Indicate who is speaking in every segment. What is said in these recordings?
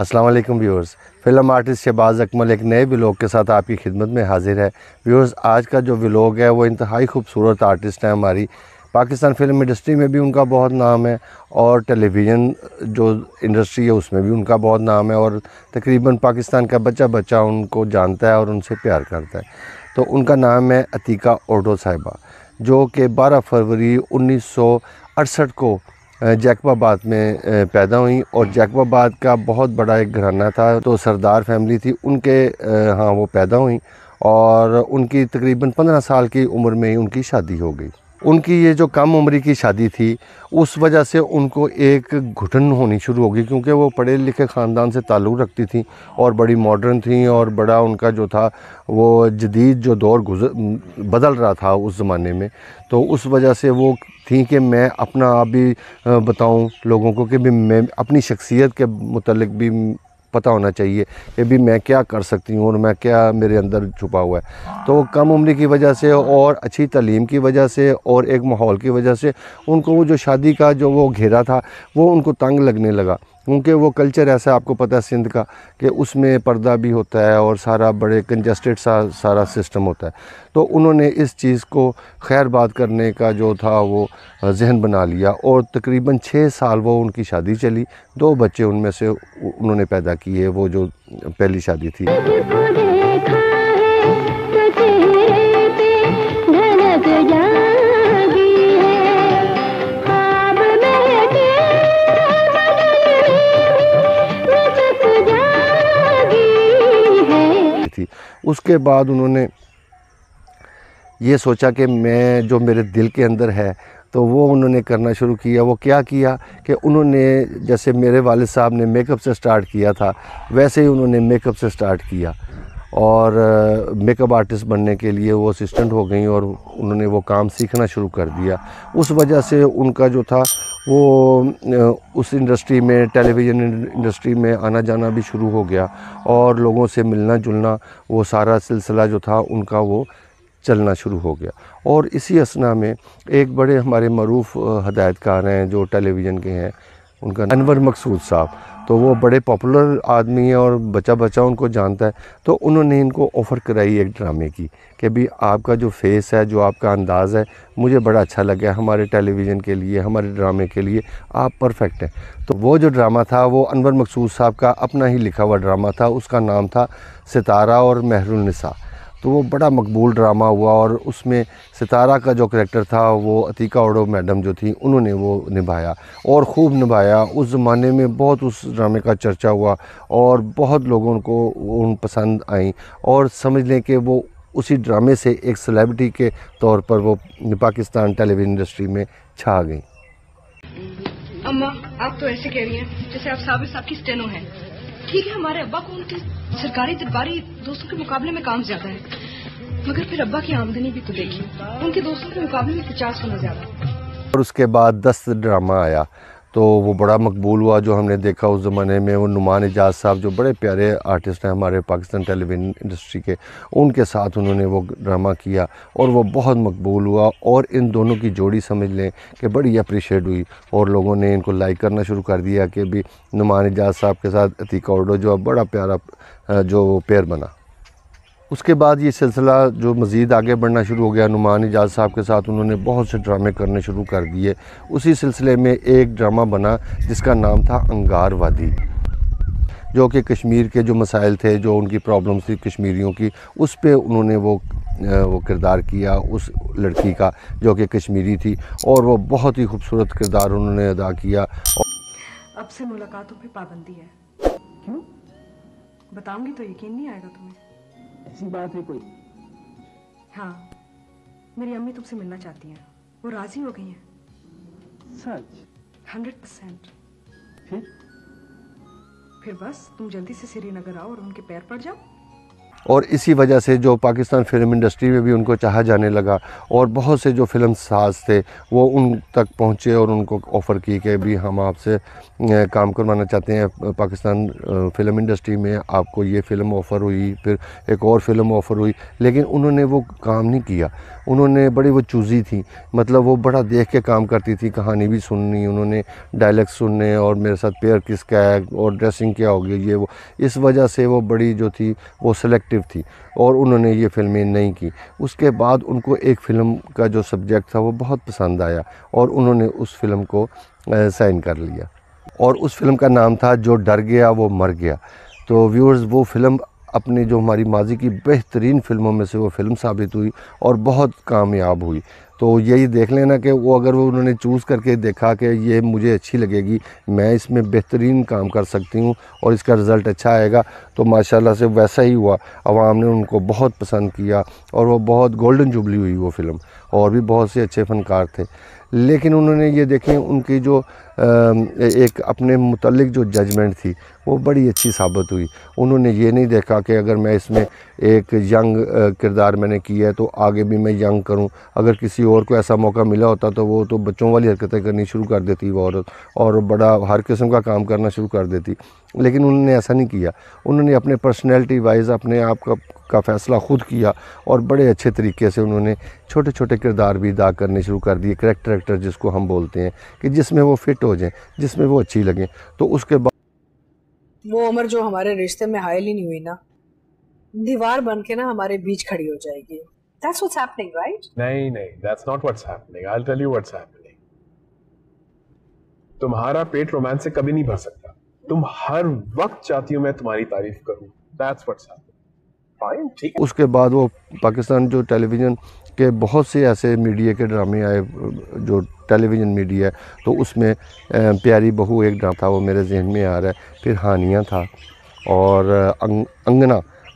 Speaker 1: अस्सलाम वालेकुम viewers. Film artist Shahbaz Akmal एक नए व्लॉग के साथ आपकी खिदमत में हाजिर है। व्यूअर्स, आज का जो व्लॉग है वो इंतहाई खूबसूरत आर्टिस्ट है। हमारी पाकिस्तान फिल्म इंडस्ट्री में भी उनका बहुत नाम है और टेलीविज़न जो इंडस्ट्री है उसमें भी उनका बहुत नाम है और तकरीबन पाकिस्तान का बच्चा बच्चा उनको जानता है और उनसे प्यार करता है। तो उनका नाम है अतीका ओडो साहिबा, जो कि 12 फरवरी 1968 को जैकबाबाद में पैदा हुई और जैकबाबाद का बहुत बड़ा एक घराना था, तो सरदार फैमिली थी उनके हाँ वो पैदा हुई और उनकी तकरीबन 15 साल की उम्र में ही उनकी शादी हो गई। उनकी ये जो कम उम्री की शादी थी उस वजह से उनको एक घुटन होनी शुरू हो गई, क्योंकि वो पढ़े लिखे ख़ानदान से ताल्लुक़ रखती थी और बड़ी मॉडर्न थी और बड़ा उनका जो था वो जदीद जो दौर बदल रहा था उस ज़माने में। तो उस वजह से वो थी कि मैं अपना आप भी बताऊं लोगों को कि भी मैं अपनी शख्सियत के मुतल्लिक भी पता होना चाहिए कि भी मैं क्या कर सकती हूँ और मैं क्या मेरे अंदर छुपा हुआ है। तो कम उम्र की वजह से और अच्छी तालीम की वजह से और एक माहौल की वजह से उनको वो जो शादी का जो वो घेरा था वो उनको तंग लगने लगा, क्योंकि वो कल्चर ऐसा आपको पता है सिंध का कि उसमें पर्दा भी होता है और सारा बड़े कंजस्टेड सारा सिस्टम होता है। तो उन्होंने इस चीज़ को खैर बात करने का जो था वो जहन बना लिया और तकरीबन 6 साल वो उनकी शादी चली। 2 बच्चे उनमें से उन्होंने पैदा किए, वो जो पहली शादी थी। उसके बाद उन्होंने ये सोचा कि मैं जो मेरे दिल के अंदर है तो वो उन्होंने करना शुरू किया। वो क्या किया कि उन्होंने जैसे मेरे वालिद साहब ने मेकअप से स्टार्ट किया था वैसे ही उन्होंने मेकअप से स्टार्ट किया और मेकअप आर्टिस्ट बनने के लिए वो असिस्टेंट हो गई और उन्होंने वो काम सीखना शुरू कर दिया। उस वजह से उनका जो था वो उस इंडस्ट्री में टेलीविज़न इंडस्ट्री में आना जाना भी शुरू हो गया और लोगों से मिलना जुलना वो सारा सिलसिला जो था उनका वो चलना शुरू हो गया। और इसी असना में एक बड़े हमारे मरूफ हदायतकार हैं जो टेलीविज़न के हैं, उनका अनवर मकसूद साहब। तो वो बड़े पॉपुलर आदमी हैं और बच्चा बच्चा उनको जानता है। तो उन्होंने इनको ऑफ़र कराई एक ड्रामे की कि भी आपका जो फेस है, जो आपका अंदाज़ है, मुझे बड़ा अच्छा लगा हमारे टेलीविज़न के लिए, हमारे ड्रामे के लिए आप परफेक्ट हैं। तो वो जो ड्रामा था वो अनवर मकसूद साहब का अपना ही लिखा हुआ ड्रामा था, उसका नाम था सितारा और महरुल निसा। तो वो बड़ा मकबूल ड्रामा हुआ और उसमें सितारा का जो करैक्टर था वो अतीका ओडो मैडम जो थी उन्होंने वो निभाया और ख़ूब निभाया। उस ज़माने में बहुत उस ड्रामे का चर्चा हुआ और बहुत लोगों को उन पसंद आई और समझ लें कि वो उसी ड्रामे से एक सेलिब्रिटी के तौर पर वो पाकिस्तान टेलीविज़न इंडस्ट्री में छा गई।
Speaker 2: अम्मा, आप तो ऐसे कह रही हैं जैसे आप साबिर साहब की स्टेनो हैं। ठीक है, हमारे अब्बा को उनके सरकारी दरबारी दोस्तों के मुकाबले में काम ज्यादा है, मगर फिर अब्बा की आमदनी भी तो देखिए, उनके दोस्तों के मुकाबले में 50 गुना ज्यादा।
Speaker 1: और उसके बाद 10 ड्रामा आया तो वो बड़ा मकबूल हुआ। जो हमने देखा उस ज़माने में वो नुमान इजाज़ साहब जो बड़े प्यारे आर्टिस्ट हैं हमारे पाकिस्तान टेलीविज़न इंडस्ट्री के, उनके साथ उन्होंने वो ड्रामा किया और वो बहुत मकबूल हुआ और इन दोनों की जोड़ी समझ लें कि बड़ी अप्रिशिएट हुई और लोगों ने इनको लाइक करना शुरू कर दिया कि भी नुमान इजाज़ साहब के साथ अतीका ओडो जो बड़ा प्यारा जो पेयर बना। उसके बाद ये सिलसिला जो मज़ीद आगे बढ़ना शुरू हो गया, नुमान इजाज़ साहब के साथ उन्होंने बहुत से ड्रामे करने शुरू कर दिए। उसी सिलसिले में एक ड्रामा बना जिसका नाम था अंगार वादी, जो कि कश्मीर के जो मसाइल थे, जो उनकी प्रॉब्लम्स थी कश्मीरियों की, उस पे उन्होंने वो किरदार किया उस लड़की का जो कि कश्मीरी थी और वो बहुत ही खूबसूरत किरदार उन्होंने अदा किया।
Speaker 2: अब से मुलाकातों पे पाबंदी है।
Speaker 3: क्यों?
Speaker 2: बताऊंगी तो यकीन नहीं आएगा तुम्हें।
Speaker 3: ऐसी बात है कोई?
Speaker 2: हाँ, मेरी अम्मी तुमसे मिलना चाहती हैं, वो राजी हो गई हैं।
Speaker 3: सच?
Speaker 2: 100%।
Speaker 3: फिर
Speaker 2: बस तुम जल्दी से श्रीनगर आओ और उनके पैर पड़ जाओ।
Speaker 1: और इसी वजह से जो पाकिस्तान फ़िल्म इंडस्ट्री में भी उनको चाहा जाने लगा और बहुत से जो फ़िल्म साज थे वो उन तक पहुँचे और उनको ऑफ़र की कि भी हम आपसे काम करवाना चाहते हैं पाकिस्तान फ़िल्म इंडस्ट्री में, आपको ये फ़िल्म ऑफ़र हुई, फिर एक और फ़िल्म ऑफ़र हुई, लेकिन उन्होंने वो काम नहीं किया। उन्होंने बड़ी वो चूज़ी थी, मतलब वो बड़ा देख के काम करती थी, कहानी भी सुननी, उन्होंने डायलॉग सुनने और मेरे साथ पेयर किसका है और ड्रेसिंग क्या होगी ये वो, इस वजह से वो बड़ी जो थी वो सेलेक्टिव थी और उन्होंने ये फ़िल्में नहीं की। उसके बाद उनको एक फ़िल्म का जो सब्जेक्ट था वो बहुत पसंद आया और उन्होंने उस फ़िल्म को साइन कर लिया और उस फ़िल्म का नाम था जो डर गया वो मर गया। तो व्यूअर्स, वो फ़िल्म अपनी जो हमारी माजी की बेहतरीन फ़िल्मों में से वो फ़िल्म साबित हुई और बहुत कामयाब हुई। तो यही देख लेना कि वो अगर वो उन्होंने चूज़ करके देखा कि ये मुझे अच्छी लगेगी, मैं इसमें बेहतरीन काम कर सकती हूँ और इसका रिज़ल्ट अच्छा आएगा, तो माशाल्लाह से वैसा ही हुआ। आवाम ने उनको बहुत पसंद किया और वो बहुत गोल्डन जुबली हुई वो फ़िल्म, और भी बहुत से अच्छे फ़नकार थे। लेकिन उन्होंने ये देखें, उनकी जो एक अपने मुतल्लिक जो जजमेंट थी वो बड़ी अच्छी साबित हुई। उन्होंने ये नहीं देखा कि अगर मैं इसमें एक यंग किरदार मैंने किया है तो आगे भी मैं यंग करूं, अगर किसी और को ऐसा मौका मिला होता तो वो तो बच्चों वाली हरकतें करनी शुरू कर देती वो औरत और बड़ा हर किस्म का काम करना शुरू कर देती। लेकिन उन्होंने ऐसा नहीं किया। उन्होंने अपने पर्सनैलिटी वाइज अपने आप का फ़ैसला ख़ुद किया और बड़े अच्छे तरीके से उन्होंने छोटे छोटे किरदार भी अदा करने शुरू कर दिए, करैक्टर एक्टर जिसको हम बोलते हैं, कि जिसमें वो फिट हो जाएं, जिसमें वो अच्छी लगें। तो उसके बाद
Speaker 4: वो उम्र जो हमारे रिश्ते में हायल ही नहीं हुई ना, दीवार बन के ना हमारे बीच खड़ी हो जाएगी। That's what's happening, right?
Speaker 5: नहीं नहीं, that's not what's happening. I'll tell you what's happening. तुम्हारा पेट रोमांस से कभी नहीं भर सकता। तुम हर वक्त चाहती हो मैं तुम्हारी तारीफ करूं। That's what's happening. Fine, ठीक है।
Speaker 1: उसके बाद वो पाकिस्तान जो टेलीविज़न के बहुत से ऐसे मीडिया के ड्रामे आए, जो टेलीविज़न मीडिया है, तो उसमें प्यारी बहू एक ड्रामा था, वो मेरे जहन में आ रहा है। फिर हानिया था और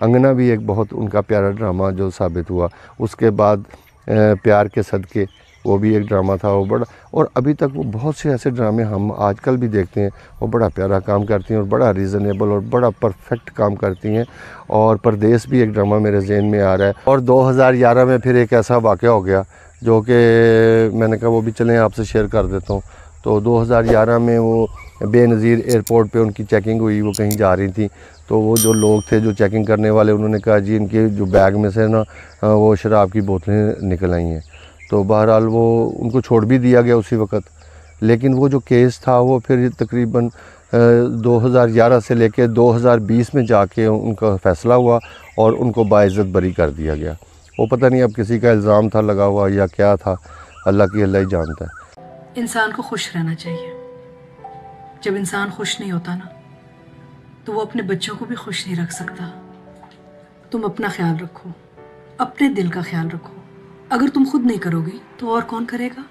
Speaker 1: अंगना भी एक बहुत उनका प्यारा ड्रामा जो साबित हुआ। उसके बाद प्यार के सदके, वो भी एक ड्रामा था, वो बड़ा, और अभी तक वो बहुत से ऐसे ड्रामे हम आजकल भी देखते हैं, वो बड़ा प्यारा काम करती हैं और बड़ा रीज़नेबल और बड़ा परफेक्ट काम करती हैं। और परदेस भी एक ड्रामा मेरे जहन में आ रहा है। और 2011 में फिर एक ऐसा वाक़या हो गया जो कि मैंने कहा वो भी चलें आपसे शेयर कर देता हूँ। तो 2011 में वो बेनज़ीर एयरपोर्ट पे उनकी चेकिंग हुई, वो कहीं जा रही थी, तो वो जो लोग थे जो चेकिंग करने वाले, उन्होंने कहा जी इनके जो बैग में से ना वो शराब की बोतलें निकल आई हैं। तो बहरहाल वो उनको छोड़ भी दिया गया उसी वक्त। लेकिन वो जो केस था वो फिर तकरीबन 2011 से लेकर 2020 में जाके उनका फ़ैसला हुआ और उनको बाइज़्ज़त बरी कर दिया गया। वो पता नहीं अब किसी का इल्ज़ाम था लगा हुआ या क्या था, अल्लाह ही जानता है।
Speaker 6: इंसान को खुश रहना चाहिए। जब इंसान खुश नहीं होता ना, तो वो अपने बच्चों को भी खुश नहीं रख सकता। तुम अपना ख्याल रखो, अपने दिल का ख्याल रखो। अगर तुम खुद नहीं करोगी तो और कौन करेगा?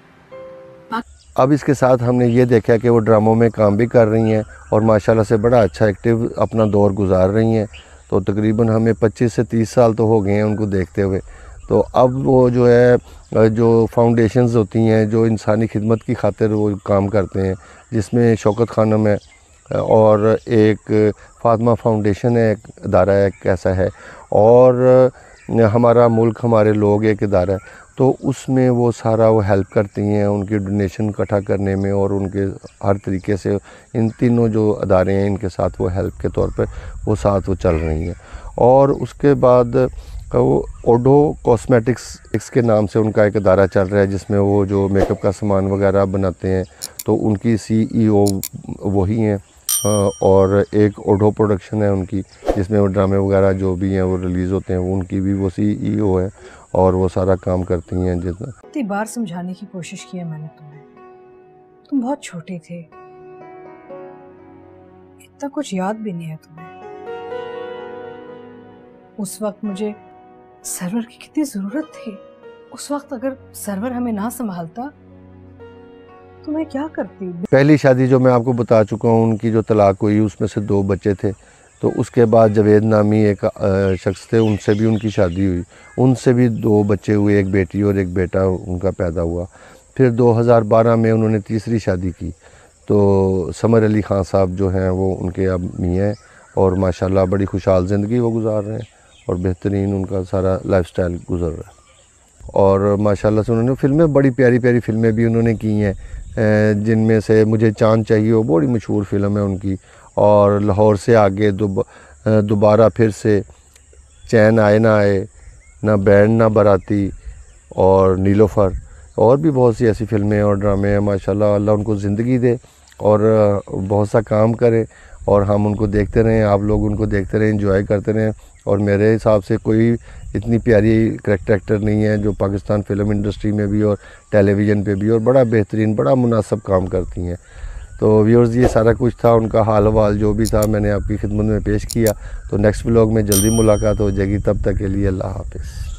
Speaker 1: अब इसके साथ हमने ये देखा कि वो ड्रामों में काम भी कर रही हैं और माशाल्लाह से बड़ा अच्छा एक्टिव अपना दौर गुजार रही हैं। तो तकरीबन हमें 25 से 30 साल तो हो गए हैं उनको देखते हुए। तो अब वो जो है, जो फाउंडेशंस होती हैं जो इंसानी खिदमत की खातिर वो काम करते हैं, जिसमें शौकत खानम है और एक फातिमा फाउंडेशन है, एक अदारा है, कैसा है, और हमारा मुल्क हमारे लोग एक इदारा है, तो उसमें वो सारा वो हेल्प करती हैं उनकी डोनेशन इकट्ठा करने में, और उनके हर तरीके से इन तीनों जो अदारे हैं इनके साथ वो हेल्प के तौर पर वो साथ वो चल रही हैं। और उसके बाद वो ओडो कॉस्मेटिक्स के नाम से उनका एक अदारा चल रहा है, जिसमें वो जो मेकअप का सामान वगैरह बनाते हैं, तो उनकी CEO वही हैं। और एक ओडो प्रोडक्शन है उनकी, जिसमें वो ड्रामे वगैरह जो भी हैं वो रिलीज़ होते हैं, उनकी भी वो CEO है और वो सारा काम करती हैं। जितना
Speaker 4: इतनी बार समझाने की कोशिश की है मैंने तुम्हें, तुम बहुत छोटे थे, इतना कुछ याद भी नहीं है तुम्हें। उस वक्त मुझे सर्वर की कितनी ज़रूरत थी। उस वक्त अगर सर्वर हमें ना संभालता तो मैं क्या करती।
Speaker 1: पहली शादी जो मैं आपको बता चुका हूँ, उनकी जो तलाक हुई उसमें से 2 बच्चे थे। तो उसके बाद जवेद नामी एक शख्स थे, उनसे भी उनकी शादी हुई, उनसे भी 2 बच्चे हुए, एक बेटी और एक बेटा उनका पैदा हुआ। फिर 2012 में उन्होंने तीसरी शादी की। तो समर अली ख़ान साहब जो हैं वो उनके अब मियाँ हैं और माशाल्लाह बड़ी खुशहाल ज़िंदगी वो गुजार रहे हैं और बेहतरीन उनका सारा लाइफस्टाइल गुजर रहा है। और माशाल्लाह से उन्होंने फिल्में बड़ी प्यारी प्यारी फिल्में भी उन्होंने की हैं, जिनमें से मुझे चांद चाहिए वो बड़ी मशहूर फ़िल्म है उनकी, और लाहौर से आगे दोबारा फिर से, चैन आए ना आए, ना बैंड ना बाराती, और नीलोफर, और भी बहुत सी ऐसी फिल्में और ड्रामे हैं। माशाल्लाह अल्लाह उनको ज़िंदगी दे और बहुत सा काम करें और हम उनको देखते रहें, आप लोग उनको देखते रहें, एंजॉय करते रहें। और मेरे हिसाब से कोई इतनी प्यारी करेक्टर एक्टर नहीं है जो पाकिस्तान फ़िल्म इंडस्ट्री में भी और टेलीविज़न पे भी और बड़ा बेहतरीन बड़ा मुनासिब काम करती हैं। तो व्यूअर्स ये सारा कुछ था, उनका हाल हवाल जो भी था मैंने आपकी खिदमत में पेश किया। तो नेक्स्ट व्लॉग में जल्दी मुलाकात हो जाएगी, तब तक के लिए अल्लाह हाफ़िज़।